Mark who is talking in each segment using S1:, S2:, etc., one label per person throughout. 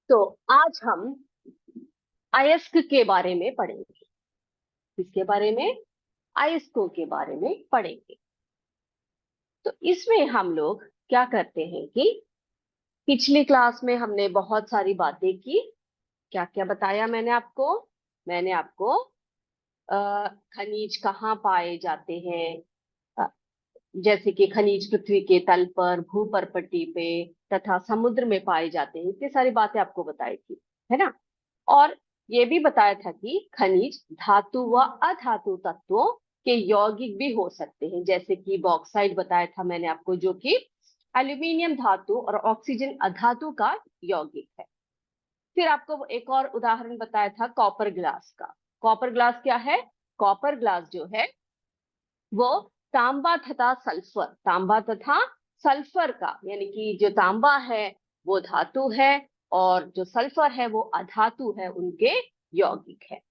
S1: तो आज हम अयस्क के बारे में पढ़ेंगे। किसके बारे में? अयस्कों के बारे में पढ़ेंगे। तो इसमें हम लोग क्या करते हैं कि पिछली क्लास में हमने बहुत सारी बातें की। क्या क्या बताया मैंने आपको खनिज कहाँ पाए जाते हैं, अ, जैसे कि खनिज पृथ्वी के तल पर, भूपर्पटी पे तथा समुद्र में पाए जाते हैं। इतनी सारी बातें आपको बताई थी, है ना। और ये भी बताया था कि खनिज धातु व अधातु तत्वों के यौगिक भी हो सकते हैं, जैसे कि बॉक्साइट बताया था मैंने आपको, जो कि एल्यूमिनियम धातु और ऑक्सीजन अधातु का यौगिक है। फिर आपको एक और उदाहरण बताया था कॉपर ग्लास का। कॉपर ग्लास क्या है? कॉपर ग्लास जो है वो तांबा तथा सल्फर का, यानी कि जो तांबा है वो धातु है और जो सल्फर है वो अधातु है, उनके यौगिक है।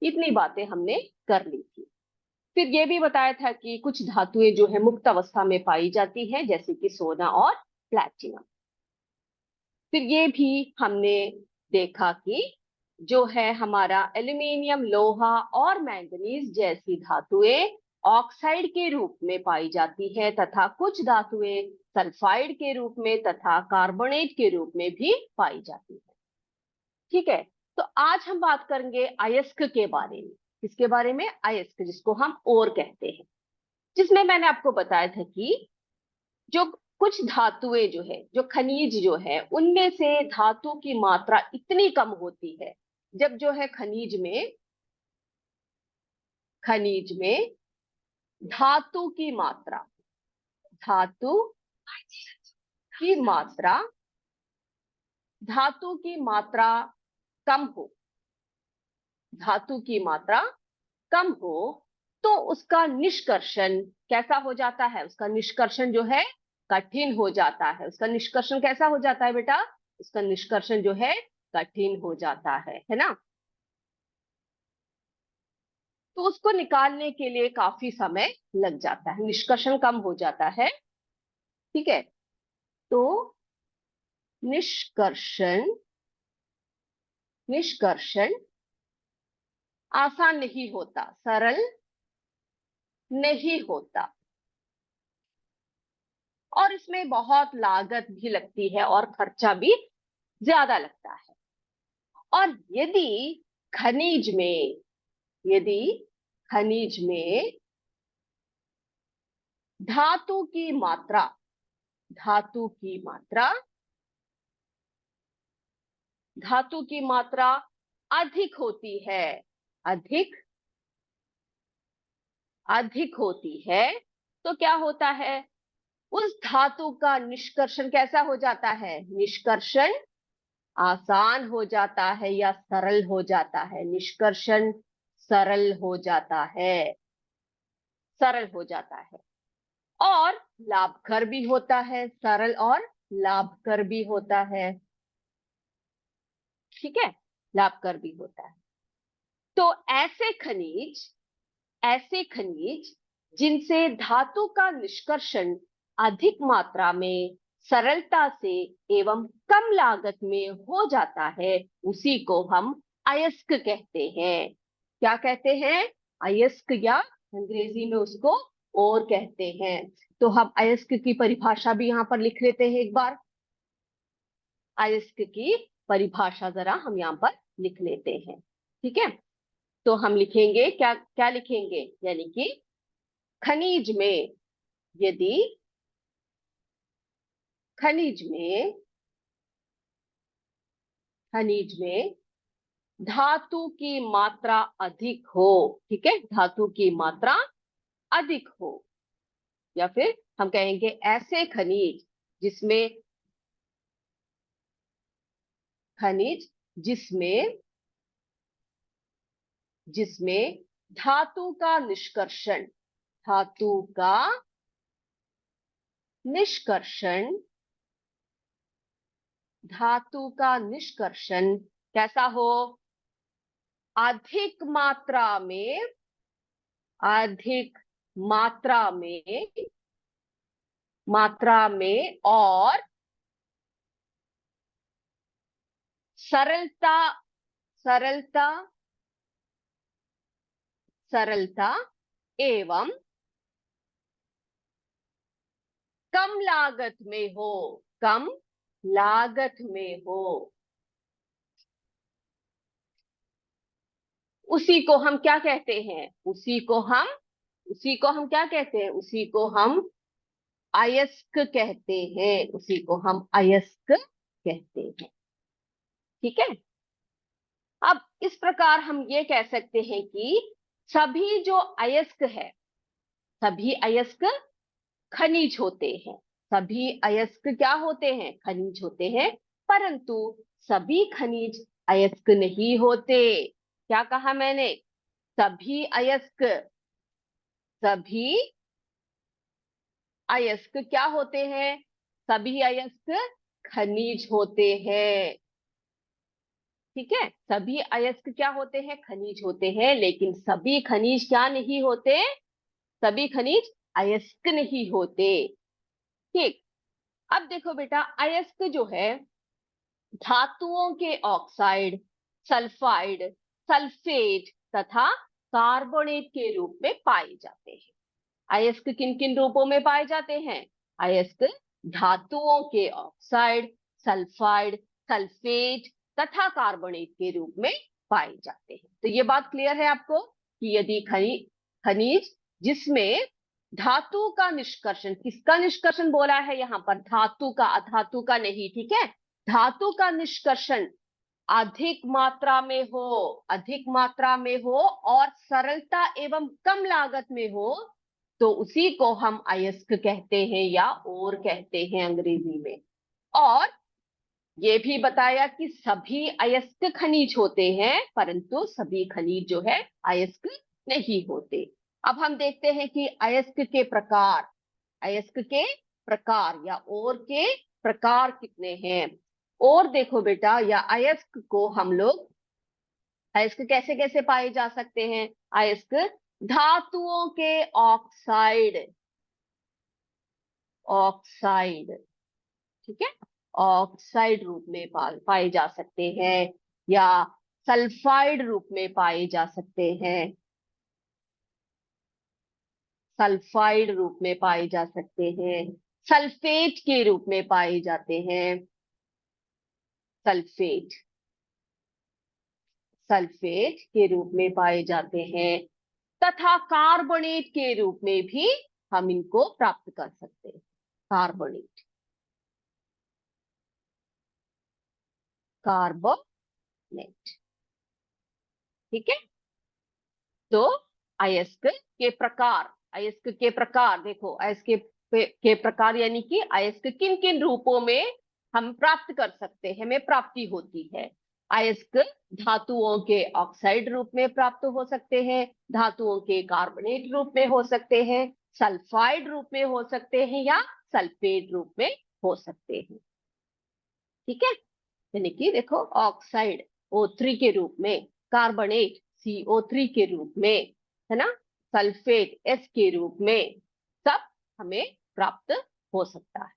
S1: इतनी बातें हमने कर ली थी। फिर ये भी बताया था कि कुछ धातुएं जो है मुक्त अवस्था में पाई जाती है, जैसे कि सोना और प्लैटिनम। फिर ये भी हमने देखा कि जो है हमारा एल्यूमिनियम, लोहा और मैंगनीज जैसी धातुएं ऑक्साइड के रूप में पाई जाती है तथा कुछ धातुएं सल्फाइड के रूप में तथा कार्बोनेट के रूप में भी पाई जाती है। ठीक है। तो आज हम बात करेंगे अयस्क के बारे में। किसके बारे में? अयस्क, जिसको हम ओर कहते हैं। जिसमें मैंने आपको बताया था कि जो कुछ धातुएं जो है, जो खनिज जो है, उनमें से धातु की मात्रा इतनी कम होती है, जब जो है खनिज में धातु की मात्रा धातु की मात्रा धातु की मात्रा कम हो, धातु की मात्रा कम हो, तो उसका निष्कर्षण कैसा हो जाता है? उसका निष्कर्षण जो है कठिन हो जाता है। उसका निष्कर्षण कैसा हो जाता है बेटा? उसका निष्कर्षण जो है कठिन हो जाता है ना। तो उसको निकालने के लिए काफी समय लग जाता है, निष्कर्षण कम हो जाता है। ठीक है। तो निष्कर्षण निष्कर्षण आसान नहीं होता, सरल नहीं होता, और इसमें बहुत लागत भी लगती है और खर्चा भी ज्यादा लगता है। और खनिज में यदि खनिज में धातु की मात्रा धातु की मात्रा धातु की मात्रा अधिक होती है, अधिक अधिक होती है, तो क्या होता है? उस धातु का निष्कर्षण कैसा हो जाता है? निष्कर्षण आसान हो जाता है या सरल हो जाता है? निष्कर्षण सरल हो जाता है, सरल हो जाता है। और लाभकर भी होता है, सरल और लाभकर भी होता है। ठीक है, लाभकर भी होता है। तो ऐसे खनिज जिनसे धातु का निष्कर्षण अधिक मात्रा में, सरलता से एवं कम लागत में हो जाता है, उसी को हम अयस्क कहते हैं। क्या कहते हैं? अयस्क, या अंग्रेजी में उसको और कहते हैं। तो हम अयस्क की परिभाषा भी यहां पर लिख लेते हैं एक बार। अयस्क की परिभाषा जरा हम यहां पर लिख लेते हैं। ठीक है। तो हम लिखेंगे क्या क्या लिखेंगे, यानी कि खनिज में यदि खनिज में खनिज में धातु की मात्रा अधिक हो, ठीक है, धातु की मात्रा अधिक हो, या फिर हम कहेंगे ऐसे खनिज जिसमें खनिज जिसमें जिसमें धातु का निष्कर्षण धातु का निष्कर्षण धातु का निष्कर्षण कैसा हो? अधिक मात्रा में अधिक मात्रा में और सरलता, सरलता, सरलता एवं कम लागत में हो, कम लागत में हो, उसी को हम क्या कहते हैं? उसी को हम क्या कहते हैं? उसी को हम अयस्क कहते हैं, उसी को हम अयस्क कहते हैं। ठीक है। अब इस प्रकार हम ये कह सकते हैं कि सभी जो अयस्क है, सभी अयस्क खनिज होते हैं, सभी अयस्क क्या होते हैं? खनिज होते हैं, परंतु सभी खनिज अयस्क नहीं होते। क्या कहा मैंने? सभी अयस्क, सभी अयस्क क्या होते हैं? सभी अयस्क खनिज होते हैं। ठीक है, सभी अयस्क क्या होते हैं? खनिज होते हैं, लेकिन सभी खनिज क्या नहीं होते? सभी खनिज अयस्क नहीं होते। ठीक। अब देखो बेटा, अयस्क जो है धातुओं के ऑक्साइड, सल्फाइड, सल्फेट तथा कार्बोनेट के रूप में पाए जाते हैं। अयस्क किन किन रूपों में पाए जाते हैं? अयस्क धातुओं के ऑक्साइड, सल्फाइड, सल्फेट तथा कार्बोनेट के रूप में पाए जाते हैं। तो ये बात क्लियर है आपको कि यदि खनिज जिसमें धातु का निष्कर्षण, किसका निष्कर्षण बोला है यहाँ पर? धातु का, अधातु का नहीं। ठीक है, धातु का निष्कर्षण अधिक मात्रा में हो, अधिक मात्रा में हो और सरलता एवं कम लागत में हो, तो उसी को हम अयस्क कहते हैं या ओर कहते हैं अंग्रेजी में। और ये भी बताया कि सभी अयस्क खनिज होते हैं, परंतु सभी खनिज जो है अयस्क नहीं होते। अब हम देखते हैं कि अयस्क के प्रकार, अयस्क के प्रकार या ओर के प्रकार कितने हैं। और देखो बेटा, या अयस्क को हम लोग, अयस्क कैसे कैसे पाए जा सकते हैं? अयस्क धातुओं के ऑक्साइड, ऑक्साइड, ठीक है, ऑक्साइड रूप में पाए जा सकते हैं, या सल्फाइड रूप में पाए जा सकते हैं, सल्फाइड रूप में पाए जा सकते हैं, सल्फेट के रूप में पाए जाते हैं, सल्फेट, सल्फेट के रूप में पाए जाते हैं, तथा कार्बोनेट के रूप में भी हम इनको प्राप्त कर सकते हैं। Carbonate, carbonate. ठीक है, तो अयस्क के प्रकार, अयस्क के प्रकार देखो, अयस्क के प्रकार यानी कि अयस्क किन किन रूपों में हम प्राप्त कर सकते हैं, हमें प्राप्ति होती है। अयस्क धातुओं के ऑक्साइड रूप में प्राप्त हो सकते हैं, धातुओं के कार्बोनेट रूप में हो सकते हैं, सल्फाइड रूप में हो सकते हैं, या सल्फेट रूप में हो सकते हैं। ठीक है, यानी कि देखो, ऑक्साइड O3 के रूप में, कार्बोनेट CO3 के रूप में, है ना, सल्फेट S के रूप में, सब हमें प्राप्त हो सकता है।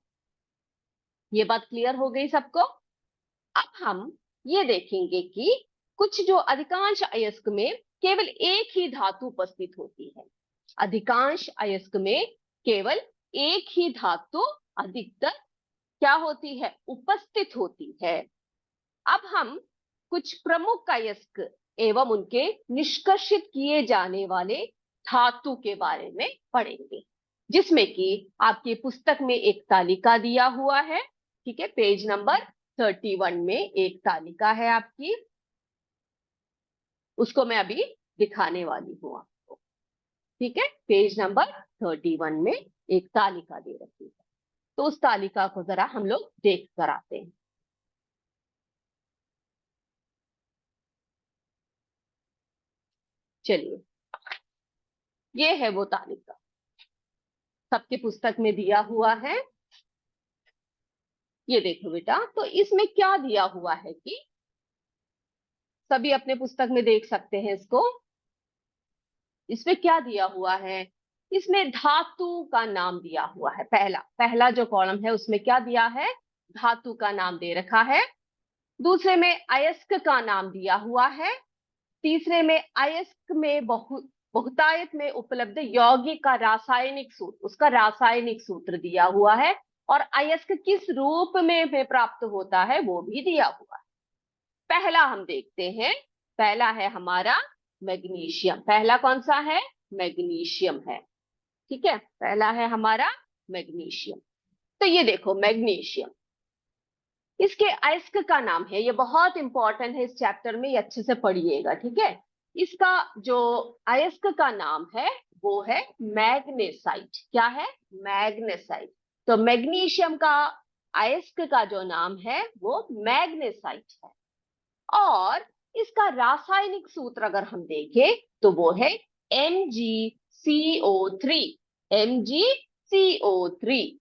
S1: ये बात क्लियर हो गई सबको? अब हम ये देखेंगे कि कुछ जो अधिकांश अयस्क में केवल एक ही धातु उपस्थित होती है। अधिकांश अयस्क में केवल एक ही धातु अधिकतर क्या होती है? उपस्थित होती है। अब हम कुछ प्रमुख अयस्क एवं उनके निष्कर्षित किए जाने वाले धातु के बारे में पढ़ेंगे, जिसमें कि आपकी पुस्तक में एक तालिका दिया हुआ है। ठीक है, पेज नंबर 31 में एक तालिका है आपकी, उसको मैं अभी दिखाने वाली हूं आपको। ठीक है, पेज नंबर 31 में एक तालिका दे रखी है, तो उस तालिका को जरा हम लोग देख कर आते हैं। चलिए, ये है वो तालिका, सबके पुस्तक में दिया हुआ है। ये देखो बेटा, तो इसमें क्या दिया हुआ है कि सभी अपने पुस्तक में देख सकते हैं इसको। इसमें क्या दिया हुआ है? इसमें धातु का नाम दिया हुआ है। पहला पहला जो कॉलम है उसमें क्या दिया है? धातु का नाम दे रखा है। दूसरे में अयस्क का नाम दिया हुआ है, तीसरे में अयस्क में बहुतायत में उपलब्ध यौगिक का रासायनिक सूत्र, उसका रासायनिक सूत्र दिया हुआ है, और अयस्क किस रूप में प्राप्त होता है वो भी दिया हुआ है। पहला हम देखते हैं, पहला है हमारा मैग्नीशियम। पहला कौन सा है? मैग्नीशियम है। ठीक है, पहला है हमारा मैग्नीशियम। तो ये देखो मैग्नीशियम, इसके अयस्क का नाम है, ये बहुत इंपॉर्टेंट है इस चैप्टर में, ये अच्छे से पढ़िएगा। ठीक है, इसका जो अयस्क का नाम है वो है मैग्नेसाइट। क्या है? मैग्नेसाइट। तो मैग्नीशियम का अयस्क का जो नाम है वो मैग्नेसाइट है। और इसका रासायनिक सूत्र अगर हम देखें तो वो है MgCO3। MgCO3।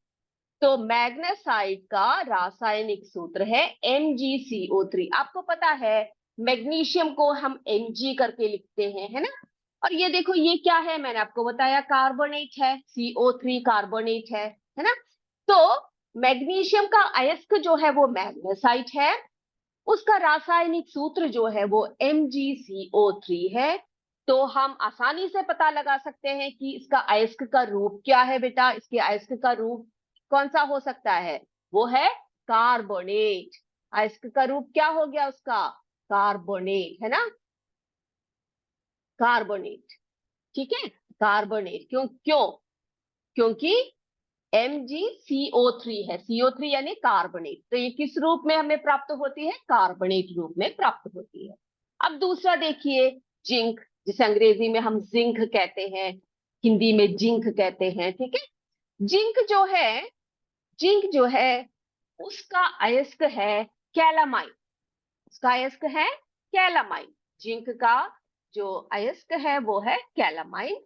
S1: तो मैग्नेसाइट का रासायनिक सूत्र है MgCO3। आपको पता है मैग्नीशियम को हम Mg करके लिखते हैं, है ना। और ये देखो ये क्या है, मैंने आपको बताया कार्बोनेट है, CO3 कार्बोनेट है ना। तो मैग्नीशियम का अयस्क जो है वो मैग्नेसाइट है, उसका रासायनिक सूत्र जो है वो MgCO3 है। तो हम आसानी से पता लगा सकते हैं कि इसका अयस्क का रूप क्या है बेटा। इसके अयस्क का रूप कौन सा हो सकता है? वो है कार्बोनेट। अयस्क का रूप क्या हो गया उसका? कार्बोनेट, है ना, कार्बोनेट। ठीक है, कार्बोनेट। क्यों क्यों? क्योंकि MgCO3 है, CO3 यानी कार्बोनेट। तो ये किस रूप में हमें प्राप्त होती है? कार्बोनेट रूप में प्राप्त होती है। अब दूसरा देखिए, जिंक, जिसे अंग्रेजी में हम जिंक कहते हैं, हिंदी में जिंक कहते हैं। ठीक है, जिंक जो है, जिंक जो है उसका अयस्क है कैलामाइन। उसका अयस्क है कैलामाइन। जिंक का जो अयस्क है वो है कैलामाइन।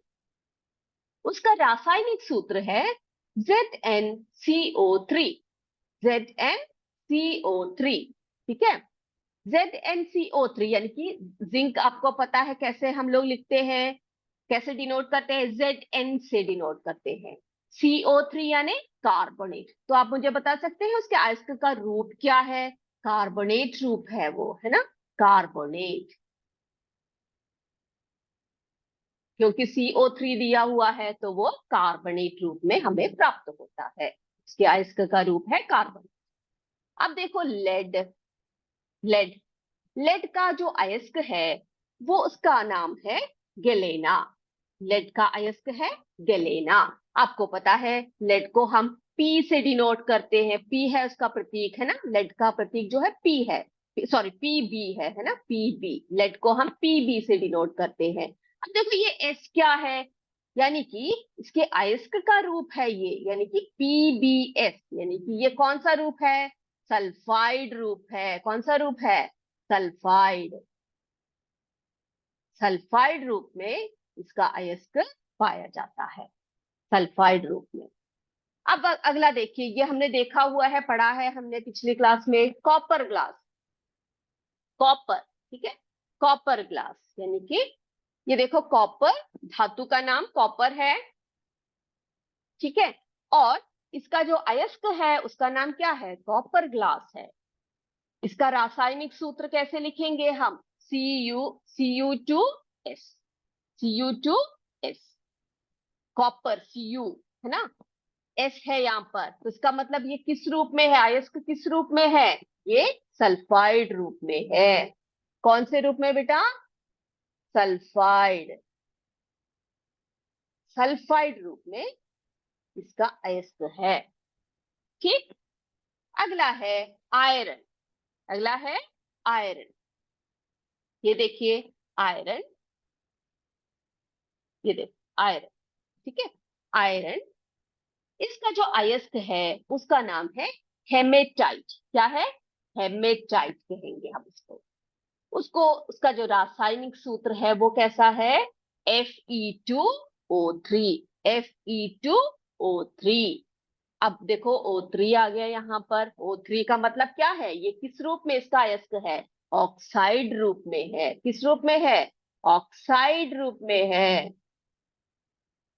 S1: उसका रासायनिक सूत्र है ZnCO3। ZnCO3। ठीक है, ZnCO3 यानी कि जिंक आपको पता है कैसे हम लोग लिखते हैं, कैसे डिनोट करते हैं? Zn से डिनोट करते हैं। CO3 यानी कार्बोनेट। तो आप मुझे बता सकते हैं उसके अयस्क का रूप क्या है? कार्बोनेट रूप है वो, है ना, कार्बोनेट। क्योंकि CO3 दिया हुआ है तो वो कार्बोनेट रूप में हमें प्राप्त होता है। इसके अयस्क का रूप है कार्बन। अब देखो लेड। लेड, लेड का जो अयस्क है वो उसका नाम है गैलेना। लेड का अयस्क है गैलेना। आपको पता है लेड को हम पी से डिनोट करते हैं, पी है उसका प्रतीक, है ना। लेड का प्रतीक जो है पी है, सॉरी PB है ना, PB। लेड को हम PB से डिनोट करते हैं। अब देखो ये एस क्या है, यानी कि इसके अयस्क का रूप है ये, यानी कि PbS। यानी कि ये कौन सा रूप है? सल्फाइड रूप है। कौन सा रूप है? सल्फाइड। सल्फाइड रूप में इसका अयस्क पाया जाता है, सल्फाइड रूप में। अब अगला देखिए, ये हमने देखा हुआ है, पढ़ा है हमने पिछली क्लास में, कॉपर ग्लास। कॉपर, ठीक है, कॉपर ग्लास यानी कि ये देखो कॉपर, धातु का नाम कॉपर है। ठीक है, और इसका जो अयस्क है उसका नाम क्या है? कॉपर ग्लास है। इसका रासायनिक सूत्र कैसे लिखेंगे हम? Cu2S। Cu2S। कॉपर Cu, है ना, S है यहाँ पर, तो इसका मतलब ये किस रूप में है? अयस्क किस रूप में है? ये सल्फाइड रूप में है। कौन से रूप में बेटा? सल्फाइड। सल्फाइड रूप में इसका अयस्क है। ठीक, अगला है आयरन। अगला है आयरन। ये देखिए आयरन, ये देखो आयरन। ठीक है, आयरन, इसका जो अयस्क है उसका नाम है हेमेटाइट। क्या है? हेमेटाइट कहेंगे हम इसको। उसको, उसका जो रासायनिक सूत्र है वो कैसा है? Fe2O3। Fe2O3। अब देखो O3 आ गया यहाँ पर। O3 का मतलब क्या है? ये किस रूप में इसका अयस्क है? ऑक्साइड रूप में है। किस रूप में है? ऑक्साइड रूप में है।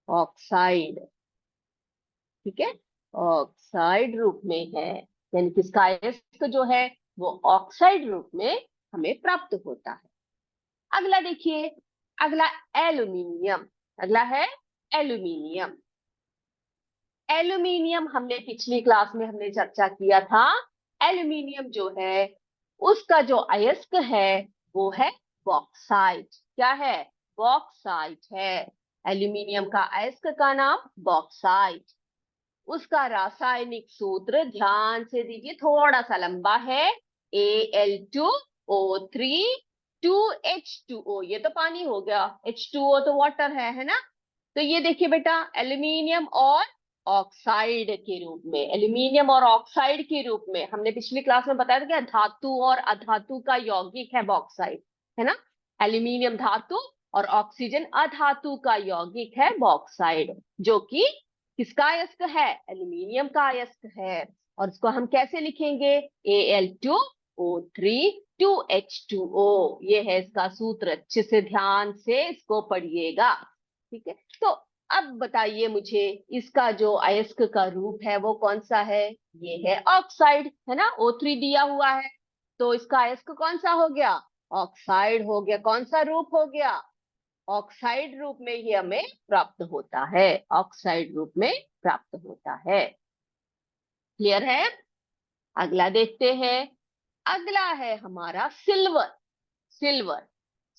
S1: ऑक्साइड, ठीक है, ऑक्साइड रूप में है। यानी कि इसका अयस्क जो है वो ऑक्साइड रूप में हमें प्राप्त होता है। अगला देखिए, अगला एल्यूमिनियम। अगला है एल्यूमिनियम। एल्यूमिनियम हमने पिछली क्लास में हमने चर्चा किया था। एल्यूमिनियम जो है उसका जो अयस्क है वो है बॉक्साइट। क्या है? बॉक्साइट है। एल्यूमिनियम का अयस्क का नाम बॉक्साइट। उसका रासायनिक सूत्र ध्यान से दीजिए, थोड़ा सा लंबा है। Al2O3 2H2O। ये तो पानी हो गया, H2O तो वाटर है ना। तो ये देखिए बेटा, एल्यूमिनियम और ऑक्साइड के रूप में, एल्यूमिनियम और ऑक्साइड के रूप में हमने पिछली क्लास में बताया था कि धातु और अधातु का यौगिक है बॉक्साइड, है ना। एल्यूमिनियम धातु और ऑक्सीजन अधातु का यौगिक है बॉक्साइड, जो कि किसका अयस्क है? एल्यूमिनियम का अयस्क है। और इसको हम कैसे लिखेंगे? Al2O3 2H2O। ये है इसका सूत्र। अच्छे से ध्यान से इसको पढ़िएगा, ठीक है। तो अब बताइए मुझे, इसका जो अयस्क का रूप है वो कौन सा है? ये है ऑक्साइड, है ना। O3 दिया हुआ है, तो इसका अयस्क कौन सा हो गया? ऑक्साइड हो गया। कौन सा रूप हो गया? ऑक्साइड रूप में ही हमें प्राप्त होता है, ऑक्साइड रूप में प्राप्त होता है। क्लियर है? अगला देखते हैं। अगला है हमारा सिल्वर। सिल्वर,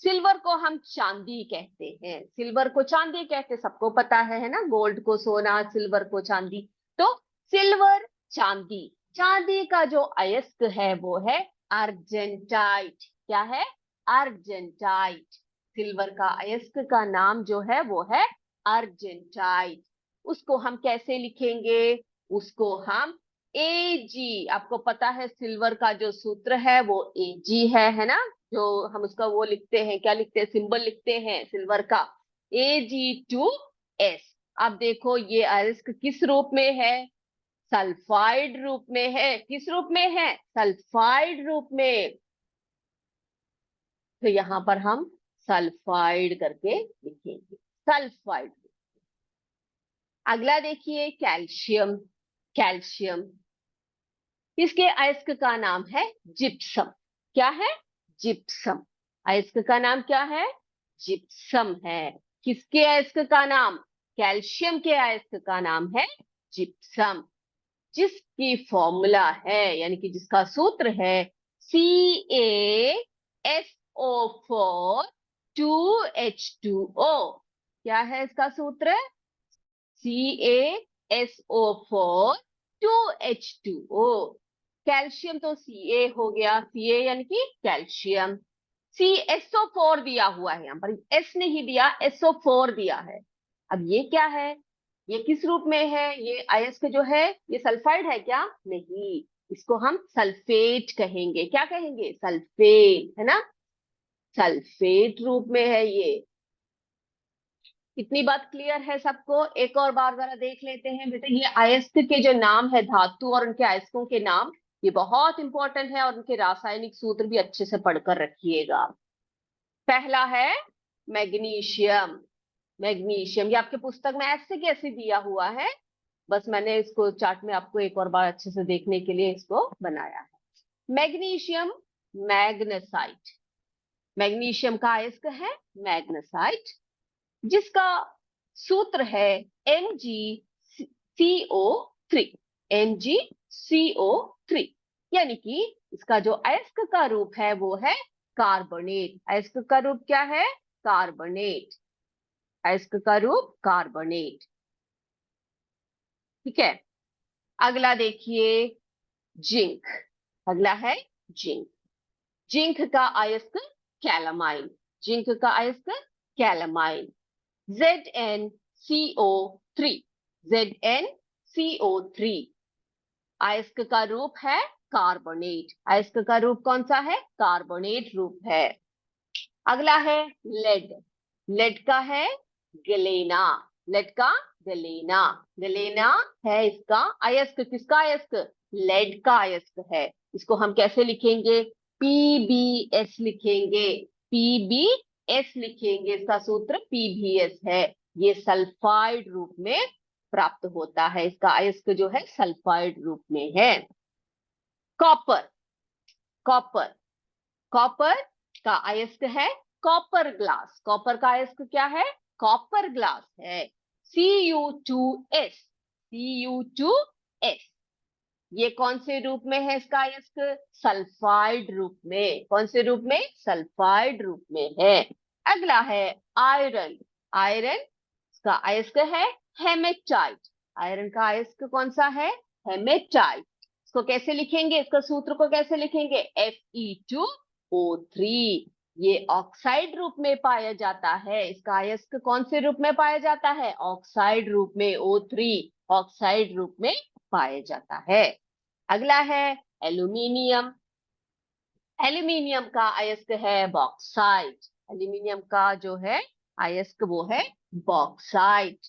S1: सिल्वर को हम चांदी कहते हैं। सिल्वर को चांदी कहते, सबको पता है ना। गोल्ड को सोना, सिल्वर को चांदी। तो सिल्वर, चांदी। चांदी का जो अयस्क है वो है अर्जेंटाइट। क्या है? अर्जेंटाइट। सिल्वर का अयस्क का नाम जो है वो है अर्जेंटाइट। उसको हम कैसे लिखेंगे? उसको हम एजी, आपको पता है सिल्वर का जो सूत्र है वो एजी है ना। जो हम उसका वो लिखते हैं, क्या लिखते हैं? सिंबल लिखते हैं सिल्वर का, Ag2S। अब देखो ये अयस्क किस रूप में है? सल्फाइड रूप में है। किस रूप में है? सल्फाइड रूप में। तो यहां पर हम सल्फाइड करके लिखेंगे, सल्फाइड। अगला देखिए, कैल्शियम। कैल्शियम, इसके अयस्क का नाम है जिप्सम। क्या है? जिप्सम। अयस्क का नाम क्या है? जिप्सम है। किसके अयस्क का नाम? कैल्शियम के अयस्क का नाम है जिप्सम। जिसकी फॉर्मूला है, यानी कि जिसका सूत्र है CaSO4 2H2O। क्या है इसका सूत्र? CaSO4 2H2O। कैल्शियम तो Ca हो गया, Ca यानी कि कैल्शियम। CaSO4 दिया हुआ है, यहाँ पर S नहीं दिया, SO4 दिया है। अब ये क्या है? ये किस रूप में है? ये अयस्क जो है ये सल्फाइड है क्या? नहीं, इसको हम सल्फेट कहेंगे। क्या कहेंगे? सल्फेट, है ना। सल्फेट रूप में है ये। इतनी बात क्लियर है सबको? एक और बार जरा देख लेते हैं बेटा। ये अयस्क के जो नाम है, धातु और उनके अयस्कों के नाम, ये बहुत इंपॉर्टेंट है, और उनके रासायनिक सूत्र भी अच्छे से पढ़कर रखिएगा। पहला है मैग्नीशियम। मैग्नीशियम, ये आपके पुस्तक में ऐसे कैसे दिया हुआ है, बस मैंने इसको चार्ट में आपको एक और बार अच्छे से देखने के लिए इसको बनाया है। Magnesium, magnesite. मैग्नीशियम का अयस्क है मैग्नेसाइट, जिसका सूत्र है MgCO3। MgCO3, यानी कि इसका जो अयस्क का रूप है वो है कार्बोनेट। अयस्क का रूप क्या है? कार्बोनेट। अयस्क का रूप कार्बोनेट, ठीक है। अगला देखिए, जिंक। अगला है जिंक। जिंक का अयस्क कैलामाइन। जिंक का अयस्क कैलामाइन, ZnCO3। ZnCO3। अयस्क का रूप है कार्बोनेट। अयस्क का रूप कौन सा है? कार्बोनेट रूप है। अगला है लेड। लेड का है गलेना। लेड का गलेना। गलेना है इसका अयस्क। किसका अयस्क? लेड का अयस्क है। इसको हम कैसे लिखेंगे? PbS लिखेंगे। PbS लिखेंगे, इसका सूत्र PbS है। ये सल्फाइड रूप में प्राप्त होता है, इसका अयस्क जो है सल्फाइड रूप में है। कॉपर। कॉपर। कॉपर का अयस्क है कॉपर ग्लास। कॉपर का अयस्क क्या है? कॉपर ग्लास है। Cu2S। Cu2S ये कौन से रूप में है इसका अयस्क? सल्फाइड रूप में। कौन से रूप में? सल्फाइड रूप में है। अगला है आयरन। आयरन का अयस्क है हेमेटाइट। आयरन का अयस्क कौन सा है? हेमेटाइट। इसको कैसे लिखेंगे? इसका सूत्र को कैसे लिखेंगे? Fe2O3। ये ऑक्साइड रूप में पाया जाता है। इसका अयस्क कौन से रूप में पाया जाता है? ऑक्साइड रूप में। O3 ऑक्साइड रूप में पाया जाता है। अगला है एल्यूमिनियम। एल्यूमिनियम का अयस्क है बॉक्साइट। एल्यूमिनियम का जो है अयस्क वो है बॉक्साइट।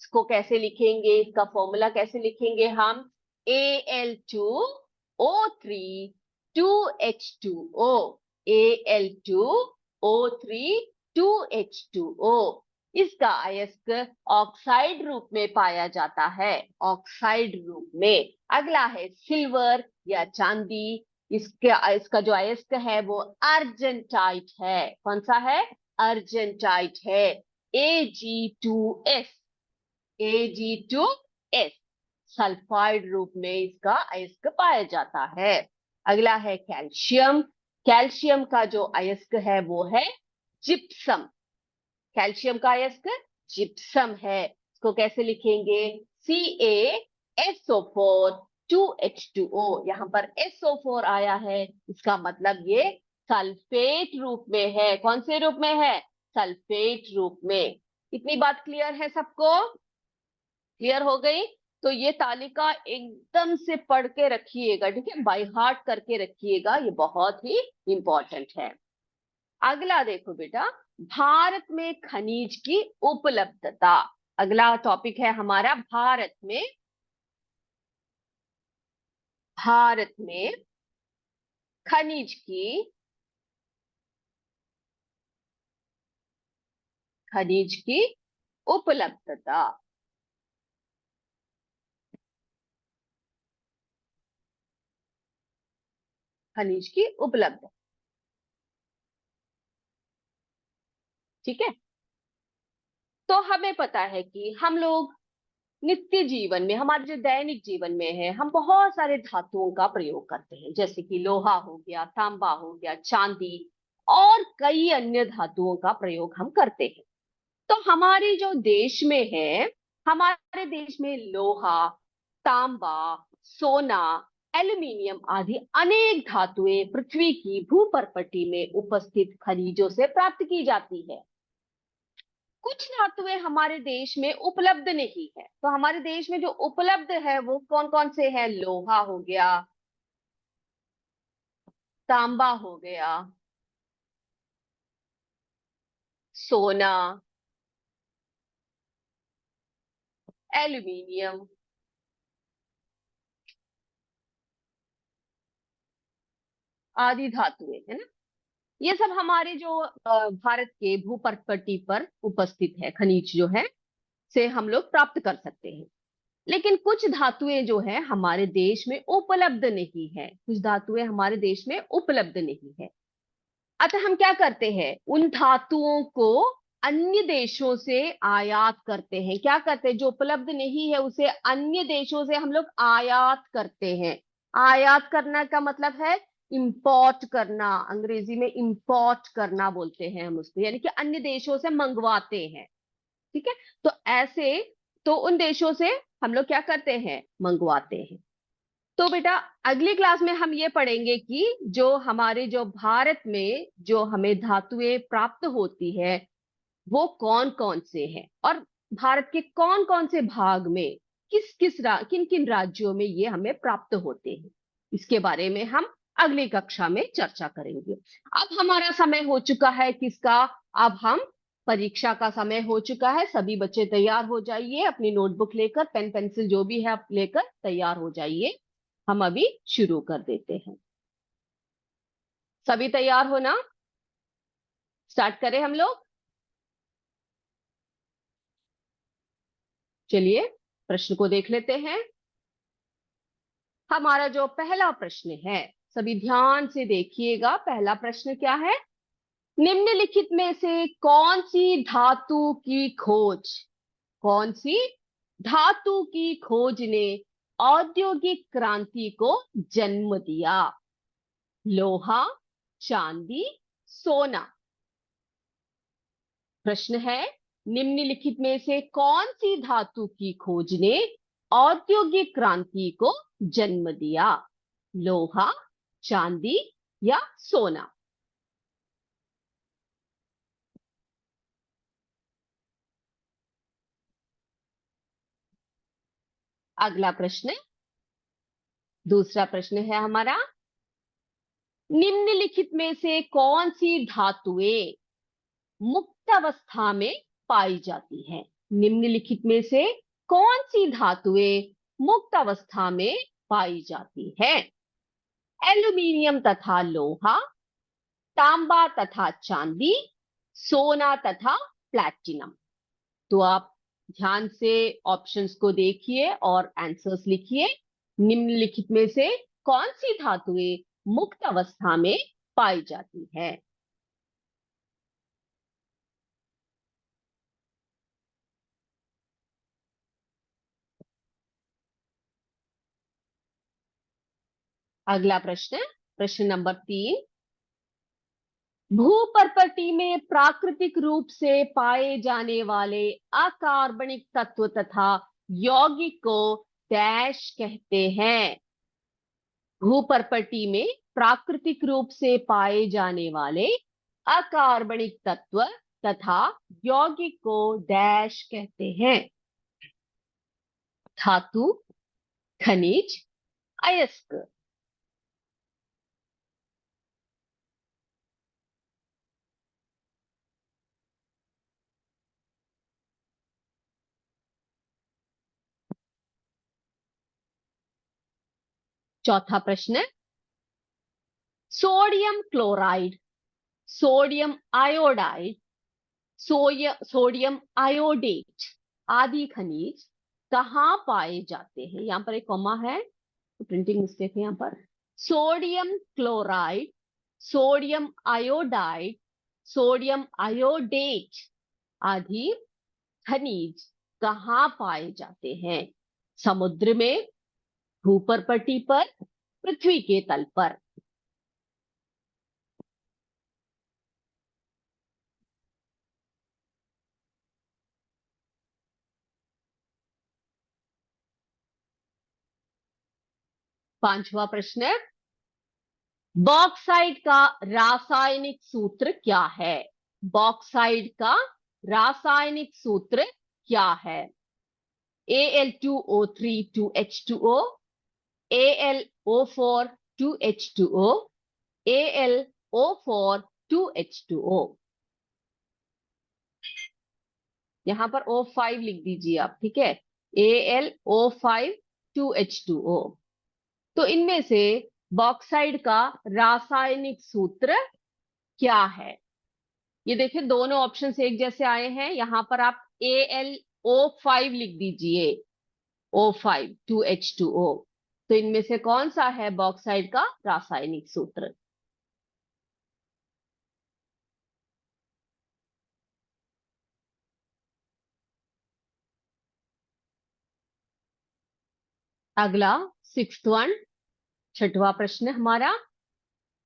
S1: इसको कैसे लिखेंगे? इसका फॉर्मूला कैसे लिखेंगे हम? Al2O3 2H2O। Al2O3 2H2O इसका अयस्क ऑक्साइड रूप में पाया जाता है। ऑक्साइड रूप में। अगला है सिल्वर या चांदी। इसका जो अयस्क है वो अर्जेंटाइट है। कौन सा है? अर्जेंटाइट है। Ag2S। Ag2S सल्फाइड रूप में इसका अयस्क पाया जाता है। अगला है कैल्शियम। कैल्शियम का जो अयस्क है वो है जिप्सम। कैल्शियम का अयस्क जिप्सम है। इसको कैसे लिखेंगे? CaSO4 2H2O। यहाँ पर SO4 आया है, इसका मतलब ये सल्फेट रूप में है। कौन से रूप में है? सल्फेट रूप में। इतनी बात क्लियर है सबको? क्लियर हो गई? तो ये तालिका एकदम से पढ़ के रखिएगा, ठीक है? बाय हार्ट करके रखिएगा, ये बहुत ही इंपॉर्टेंट है। अगला देखो बेटा, भारत में खनिज की उपलब्धता। अगला टॉपिक है हमारा भारत में खनिज की उपलब्धता। खनिज की उपलब्धता, ठीक है? तो हमें पता है कि हम लोग नित्य जीवन में, हमारे जो दैनिक जीवन में है, हम बहुत सारे धातुओं का प्रयोग करते हैं, जैसे कि लोहा हो गया, तांबा हो गया, चांदी और कई अन्य धातुओं का प्रयोग हम करते हैं। तो हमारे जो देश में है, हमारे देश में लोहा, तांबा, सोना, एल्यूमिनियम आदि अनेक धातुएं पृथ्वी की भूपर्पटी में उपस्थित खनिजों से प्राप्त की जाती है। कुछ धातुएं हमारे देश में उपलब्ध नहीं है। तो हमारे देश में जो उपलब्ध है वो कौन कौन से हैं? लोहा हो गया, तांबा हो गया, सोना, एल्यूमिनियम आदि धातुएं, है ना? ये सब हमारे जो भारत के भूपर्पटी पर उपस्थित है खनिज जो है, से हम लोग प्राप्त कर सकते हैं। लेकिन कुछ धातुएं जो है हमारे देश में उपलब्ध नहीं है। कुछ धातुएं हमारे देश में उपलब्ध नहीं है। अतः हम क्या करते हैं? उन धातुओं को अन्य देशों से आयात करते हैं। क्या करते हैं? जो उपलब्ध नहीं है उसे अन्य देशों से हम लोग आयात करते हैं। आयात करना का मतलब है इंपोर्ट करना। अंग्रेजी में इंपोर्ट करना बोलते हैं हम उसको, यानी कि अन्य देशों से मंगवाते हैं, ठीक है? तो ऐसे, तो उन देशों से हम लोग क्या करते हैं? मंगवाते हैं। तो बेटा अगली क्लास में हम ये पढ़ेंगे कि जो हमारे जो भारत में जो हमें धातुएं प्राप्त होती है वो कौन कौन से हैं, और भारत के कौन कौन से भाग में किन किन राज्यों में ये हमें प्राप्त होते हैं। इसके बारे में हम अगली कक्षा में चर्चा करेंगे। अब हमारा समय हो चुका है किसका? अब हम परीक्षा का समय हो चुका है। सभी बच्चे तैयार हो जाइए, अपनी नोटबुक लेकर, पेन पेंसिल जो भी है आप लेकर तैयार हो जाइए। हम अभी शुरू कर देते हैं। सभी तैयार हो ना? स्टार्ट करें हम लोग। चलिए प्रश्न को देख लेते हैं। हमारा जो पहला प्रश्न है, सभी ध्यान से देखिएगा। पहला प्रश्न क्या है? निम्नलिखित में से कौन सी धातु की खोज, कौन सी धातु की खोज ने औद्योगिक क्रांति को जन्म दिया? लोहा, चांदी, सोना। प्रश्न है, निम्नलिखित में से कौन सी धातु की खोज ने औद्योगिक क्रांति को जन्म दिया? लोहा, चांदी या सोना? अगला प्रश्न, दूसरा प्रश्न है हमारा, निम्नलिखित में से कौन सी धातुएं मुक्त अवस्था में पाई जाती हैं? निम्नलिखित में से कौन सी धातुएं मुक्त अवस्था में पाई जाती है? एल्यूमिनियम तथा लोहा, तांबा तथा चांदी, सोना तथा प्लैटिनम। तो आप ध्यान से ऑप्शंस को देखिए और आंसर्स लिखिए। निम्नलिखित में से कौन सी धातुएं मुक्त अवस्था में पाई जाती है? अगला प्रश्न, प्रश्न नंबर 3, भूपर्पटी में प्राकृतिक रूप से पाए जाने वाले अकार्बनिक तत्व तथा यौगिक को डैश कहते हैं? भूपर्पटी में प्राकृतिक रूप से पाए जाने वाले अकार्बनिक तत्व तथा यौगिक को डैश कहते हैं? धातु, खनिज, अयस्क। चौथा प्रश्न, sodium chloride, sodium iodide, sodium iodate आदि खनिज कहाँ पाए जाते हैं? यहां पर एक कॉमा है, प्रिंटिंग मिस्टेक है यहां पर। Sodium chloride, sodium iodide, sodium iodate आदि खनिज कहाँ पाए जाते हैं? समुद्र में, भूपर्पटी पर, पृथ्वी के तल पर। पांचवा प्रश्न, बॉक्साइट का रासायनिक सूत्र क्या है? बॉक्साइट का रासायनिक सूत्र क्या है? Al2O3 2H2O, AlO4 2H2O, AlO4 2H2O। यहां पर O5 लिख दीजिए आप, ठीक है? AlO5 2H2O। तो इनमें से बॉक्साइड का रासायनिक सूत्र क्या है? ये देखिए, दोनों ऑप्शन एक जैसे आए हैं। यहां पर आप AlO5 लिख दीजिए, O5 2H2O। तो इनमें से कौन सा है बॉक्साइड का रासायनिक सूत्र? अगला, सिक्स्थ वन, छठवां प्रश्न हमारा,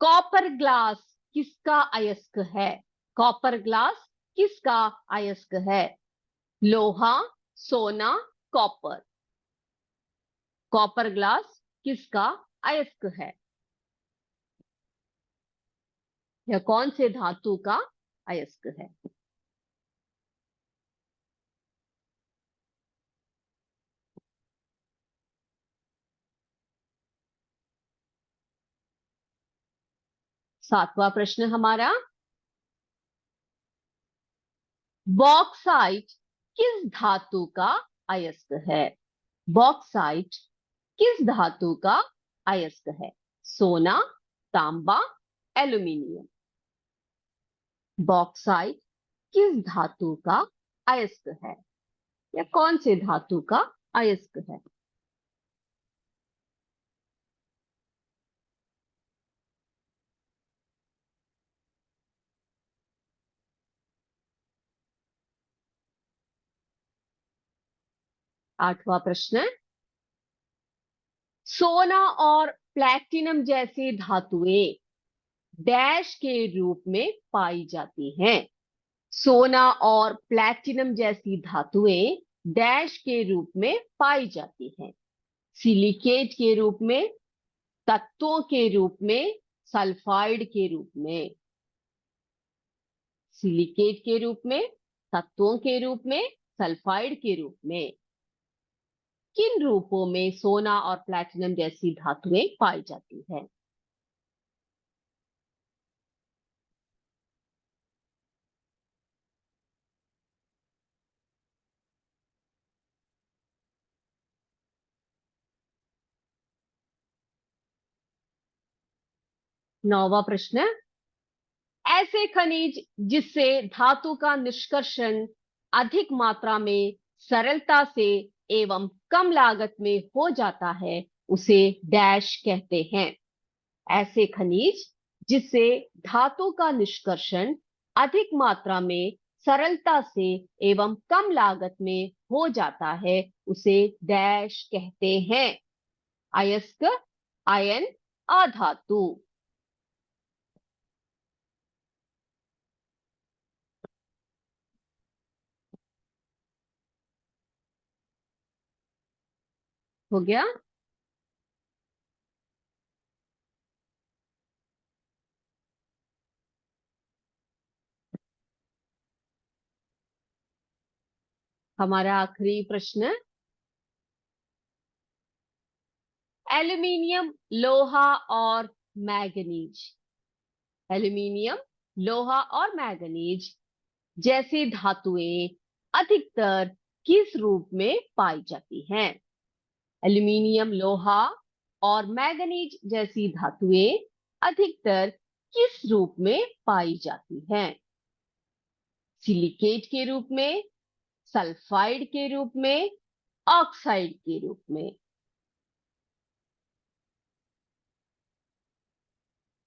S1: कॉपर ग्लास किसका अयस्क है? कॉपर ग्लास किसका अयस्क है? लोहा, सोना, कॉपर। कॉपर ग्लास किसका अयस्क है? यह कौन से धातु का अयस्क है? सातवां प्रश्न हमारा, बॉक्साइट किस धातु का अयस्क है? बॉक्साइट किस धातु का अयस्क है? सोना, तांबा, एल्यूमिनियम। बॉक्साइट किस धातु का अयस्क है? या कौन से धातु का अयस्क है? 8वां प्रश्न, सोना और प्लैटिनम जैसी धातुएं डैश के रूप में पाई जाती हैं। सोना और प्लैटिनम जैसी धातुएं डैश के रूप में पाई जाती हैं। सिलिकेट के रूप में, तत्वों के रूप में, सल्फाइड के रूप में। सिलिकेट के रूप में, तत्वों के रूप में, सल्फाइड के रूप में। किन रूपों में सोना और प्लैटिनम जैसी धातुएं पाई जाती है? नौवां प्रश्न, ऐसे खनिज जिससे धातु का निष्कर्षण अधिक मात्रा में सरलता से एवं कम लागत में हो जाता है उसे डैश कहते हैं। ऐसे खनिज जिससे धातु का निष्कर्षण अधिक मात्रा में सरलता से एवं कम लागत में हो जाता है उसे डैश कहते हैं। अयस्क, आयन, अधातु। हो गया? हमारा आखिरी प्रश्न, एल्यूमिनियम, लोहा और मैंगनीज। एल्यूमिनियम, लोहा और मैंगनीज जैसी धातुएं अधिकतर किस रूप में पाई जाती हैं? एल्यूमिनियम, लोहा और मैंगनीज जैसी धातुएं अधिकतर किस रूप में पाई जाती हैं? सिलिकेट के रूप में, सल्फाइड के रूप में, ऑक्साइड के रूप में।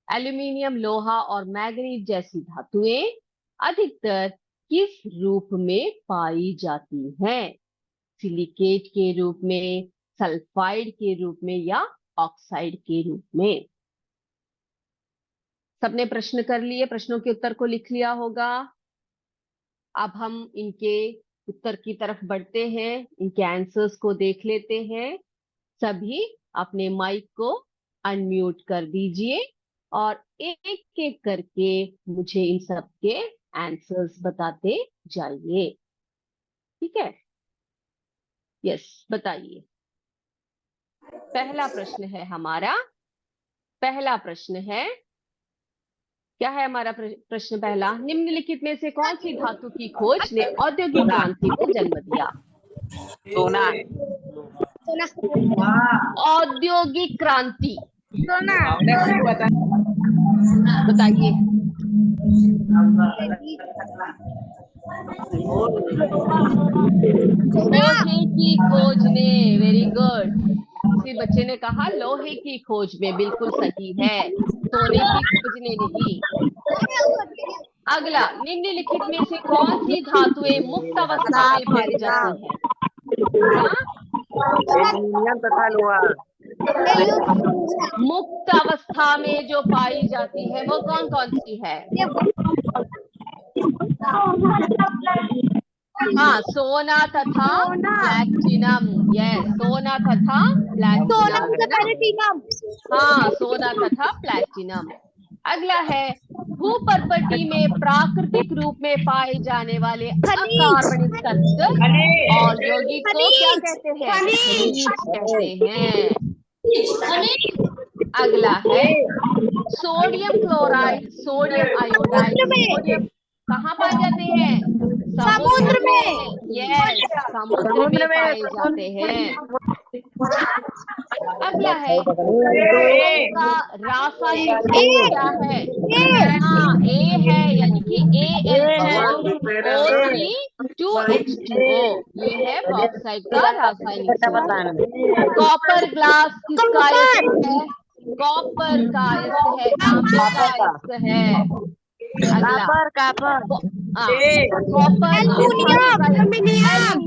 S1: एल्यूमिनियम, लोहा और मैंगनीज जैसी धातुएं अधिकतर किस रूप में पाई जाती हैं? सिलिकेट के रूप में, सल्फाइड के रूप में या ऑक्साइड के रूप में? सबने प्रश्न कर लिए, प्रश्नों के उत्तर को लिख लिया होगा। अब हम इनके उत्तर की तरफ बढ़ते हैं, इनके आंसर्स को देख लेते हैं। सभी अपने माइक को अनम्यूट कर दीजिए और एक एक करके मुझे इन सब के आंसर्स बताते जाइए। ठीक है? यस, बताइए। पहला प्रश्न है हमारा, पहला प्रश्न है, क्या है हमारा प्रश्न पहला? निम्नलिखित में से कौन सी धातु की खोज ने औद्योगिक क्रांति को जन्म दिया?
S2: सोना।
S1: औद्योगिक क्रांति।
S2: सोना।
S1: बताइए। लोहे की खोज ने, वेरी गुड। किसी बच्चे ने कहा लोहे की खोज में, बिल्कुल सही है, सोने की खोज ने नहीं। अगला, निम्नलिखित में से कौन सी धातुएं मुक्त अवस्था में पाई जाती हैं?
S2: एल्यूमिनियम तथा लोहा।
S1: मुक्त अवस्था में जो पाई जाती है वो कौन कौन सी है? हाँ, सोना तथा प्लैटिनम। यस, सोना तथा प्लैटिनम। हाँ, सोना तथा प्लैटिनम। अगला है, भूपर्पटी में प्राकृतिक रूप में पाए जाने वाले अकार्बनिक तत्व और यौगिक को क्या कहते हैं? खनिज कहते हैं। अगला है, sodium chloride, sodium iodide, sodium कहाँ पाए जाते हैं? समुद्र में। यस, समुद्र में पाए जाते हैं। अगला है, क्लोरीन का रासायनिक सूत्र क्या है? हाँ, ए है, यानी कि Al2O3 ये है बॉक्साइड का रासायनिक सूत्र। कॉपर ग्लास किसका अयस्क है? कॉपर का अयस्क है, तांबे का अयस्क है। अगला, कॉपर
S2: एल्युमिनियम
S1: एल्यूमिनियम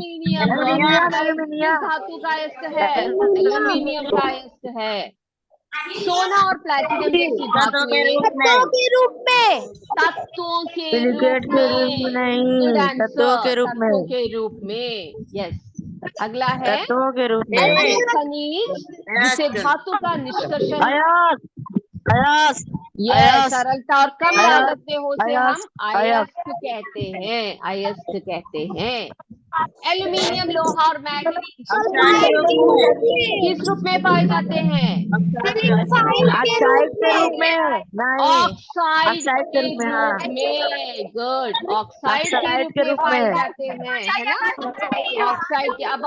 S2: एल्युमिनियम
S1: किस धातु का अयस्क है? एल्यूमिनियम का अयस्क है। सोना और प्लैटिनम जैसी धातुएं
S2: तत्वों के रूप में
S1: तत्वों के
S2: सिलिकेट
S1: रूप
S2: के रूप में
S1: में।
S2: नहीं,
S1: गुड
S2: तत्वों के
S1: आंसर,
S2: रूप में,
S1: तत्वों के रूप में। यस। अगला है
S2: तत्वों के रूप में।
S1: ऐसे खनिज जिसे धातु का निष्कर्षण
S2: अयस्क अयस्क
S1: यह
S2: अयस्क
S1: सरलता और कम लागत में हो से हम
S2: अयस्क
S1: अयस्क कहते हैं, अयस्क कहते हैं। एल्यूमिनियम, लोहा और मैग्नीज किस रूप में पाए जाते हैं?
S2: ऑक्साइड के रूप में नहीं,
S1: ऑक्साइड
S2: ऑक्साइड के
S1: के
S2: रूप में। हाँ,
S1: रूप में। गुड। ऑक्साइड के
S2: ऑक्साइड
S1: रूप
S2: के
S1: में
S2: रूप
S1: पाए
S2: में।
S1: जाते हैं, है ना? ऑक्साइड के। अब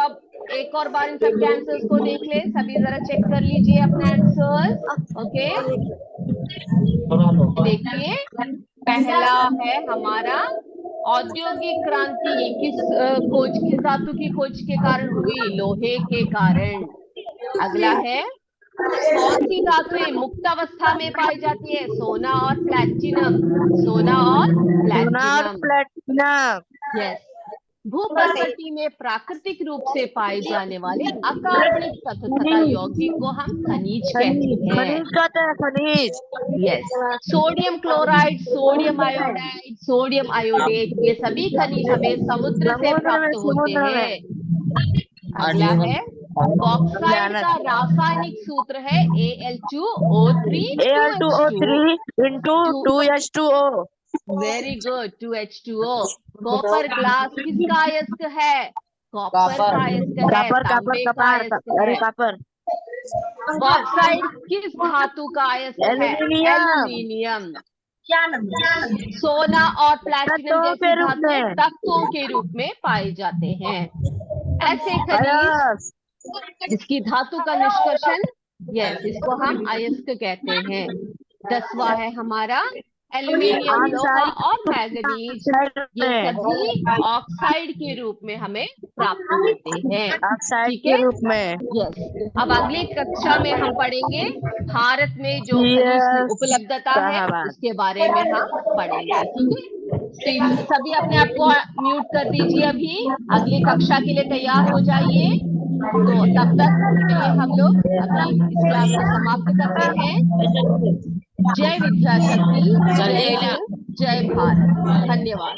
S1: एक और बार इन सबके आंसर्स को देख ले सभी, जरा चेक कर लीजिए अपने आंसर्स। ओके, देखिए पहला है हमारा औद्योगिक क्रांति किस धातु की खोज के कारण हुई? लोहे के कारण। अगला है कौन सी धातुएं मुक्त अवस्था में पाई जाती है? सोना और प्लैटिनम। सोना और
S2: सोना और
S1: प्लैटिनम।
S2: प्लेटिनम।
S1: यस। भूप्रकृति में प्राकृतिक रूप से पाए जाने वाले अकार्बनिक तत्व तथा यौगिक को हम खनिज कहते
S2: खनिज
S1: हैं।
S2: खनिज कहते हैं, खनिज।
S1: Yes. Sodium chloride, sodium iodide, sodium iodate, ये सभी खनिज हमें समुद्र से
S2: समुद्र में,
S1: प्राप्त होते
S2: समुद्र में।
S1: हैं। अगला है बॉक्साइड का रासायनिक सूत्र है Al2O3 2H2O।
S2: Al2O3 into 2H2O।
S1: Very good, 2H2O। Copper glass किसका अयस्क है? कॉपर का अयस्क है,
S2: कापर कापर
S1: तांबे का
S2: कपार
S1: अयस्क
S2: अरे
S1: है।
S2: कापर।
S1: बॉक्साइड किस धातु का अयस्क है?
S2: एल्यूमिनियम।
S1: एल्यूमिनियम। सोना और प्लैटिनम
S2: तत्वों
S1: जैसी
S2: के रूप
S1: धातुएं
S2: में।
S1: तत्वों के रूप में पाए जाते हैं। ऐसे खनिज
S2: अयस्क
S1: जिसकी धातु का निष्कर्षण, यस, इसको हम अयस्क कहते हैं। 10वां है हमारा एल्यूमिनियम, लोहा
S2: ऑक्साइड
S1: और मैग्नीज, ये
S2: में,
S1: सभी ऑक्साइड के रूप में हमें प्राप्त होते हैं।
S2: ऑक्साइड
S1: ठीक
S2: के
S1: है।
S2: रूप में।
S1: यस। अब अगली कक्षा में हम पढ़ेंगे भारत में जो खनिज की
S2: यस
S1: उपलब्धता है
S2: साहबान।
S1: उसके बारे में हम पढ़ेंगे। ठीक है। तो सभी अपने आप को म्यूट कर दीजिए अभी। अगली कक्षा के लिए तैयार हो जाइए। तो तब तक के लिए हम लोग अभी इस क्लास को समाप्त करते हैं। जय विद्याशक्ति, जय हिंद, जय भारत। धन्यवाद।